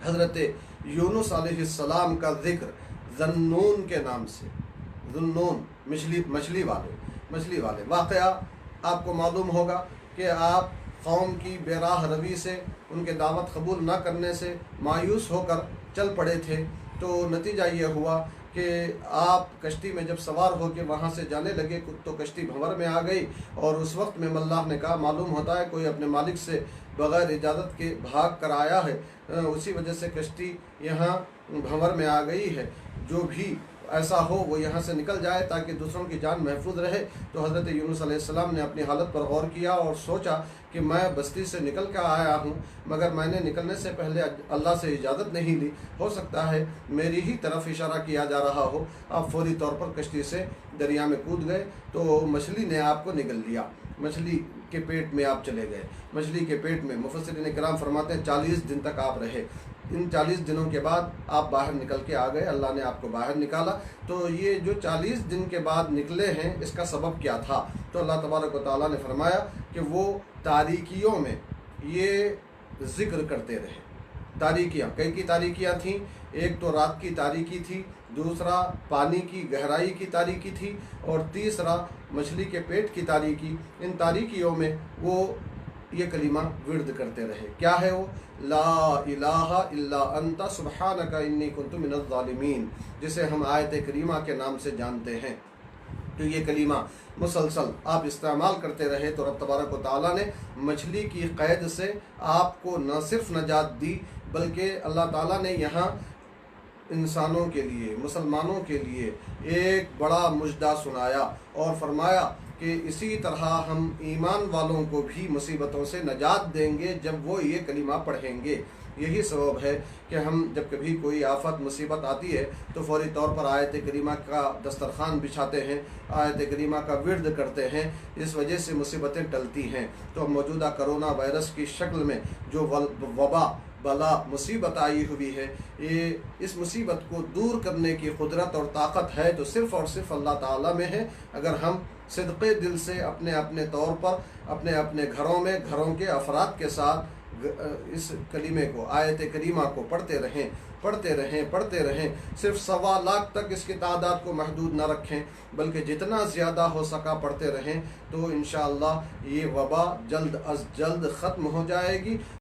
حضرت یونس علیہ السلام کا ذکر ذنون کے نام سے، ذنون مچھلی والے واقعہ آپ کو معلوم ہوگا کہ آپ قوم کی بے راہ روی سے، ان کے دعوت قبول نہ کرنے سے مایوس ہو کر چل پڑے تھے، تو نتیجہ یہ ہوا کہ آپ کشتی میں جب سوار ہو کے وہاں سے جانے لگے تو کشتی بھنور میں آ گئی، اور اس وقت میں اللہ نے کہا معلوم ہوتا ہے کوئی اپنے مالک سے بغیر اجازت کے بھاگ کر آیا ہے، اسی وجہ سے کشتی یہاں بھنور میں آ گئی ہے، جو بھی ایسا ہو وہ یہاں سے نکل جائے تاکہ دوسروں کی جان محفوظ رہے۔ تو حضرت یونس علیہ السلام نے اپنی حالت پر غور کیا اور سوچا کہ میں بستی سے نکل کر آیا ہوں، مگر میں نے نکلنے سے پہلے اللہ سے اجازت نہیں لی، ہو سکتا ہے میری ہی طرف اشارہ کیا جا رہا ہو۔ آپ فوری طور پر کشتی سے دریا میں کود گئے تو مچھلی نے آپ کو نگل لیا، مچھلی کے پیٹ میں آپ چلے گئے، مچھلی کے پیٹ میں مفسرین کرام فرماتے ہیں 40 دن تک آپ رہے۔ ان 40 دنوں کے بعد آپ باہر نکل کے آ گئے، اللہ نے آپ کو باہر نکالا۔ تو یہ جو 40 دن کے بعد نکلے ہیں اس کا سبب کیا تھا؟ تو اللہ تبارک و تعالیٰ نے فرمایا کہ وہ تاریکیوں میں یہ ذکر کرتے رہے۔ تاریکیاں کئی تاریکیاں تھیں، ایک تو رات کی تاریکی تھی، دوسرا پانی کی گہرائی کی تاریکی تھی، اور تیسرا مچھلی کے پیٹ کی تاریکی۔ ان تاریکیوں میں وہ یہ کلمہ ورد کرتے رہے، کیا ہے وہ؟ لا الہ الا انت سبحانک انی کنت من الظالمین، جسے ہم آیت کریمہ کے نام سے جانتے ہیں۔ تو یہ کلمہ مسلسل آپ استعمال کرتے رہے تو رب تبارک و تعالیٰ نے مچھلی کی قید سے آپ کو نہ صرف نجات دی، بلکہ اللہ تعالیٰ نے یہاں انسانوں کے لیے، مسلمانوں کے لیے ایک بڑا مژدہ سنایا اور فرمایا کہ اسی طرح ہم ایمان والوں کو بھی مصیبتوں سے نجات دیں گے جب وہ یہ کلمہ پڑھیں گے۔ یہی سبب ہے کہ ہم جب کبھی کوئی آفت مصیبت آتی ہے تو فوری طور پر آیت کریمہ کا دسترخوان بچھاتے ہیں، آیت کریمہ کا ورد کرتے ہیں، اس وجہ سے مصیبتیں ٹلتی ہیں۔ تو موجودہ کرونا وائرس کی شکل میں جو وبا بلا مصیبت آئی ہوئی ہے، اس مصیبت کو دور کرنے کی قدرت اور طاقت ہے تو صرف اور صرف اللہ تعالیٰ میں ہے۔ اگر ہم صدقے دل سے اپنے اپنے طور پر اپنے اپنے گھروں میں، گھروں کے افراد کے ساتھ اس کلمے کو، آیت کریمہ کو پڑھتے رہیں، صرف 1.25 لاکھ تک اس کی تعداد کو محدود نہ رکھیں، بلکہ جتنا زیادہ ہو سکا پڑھتے رہیں تو انشاءاللہ یہ وبا جلد از جلد ختم ہو جائے گی۔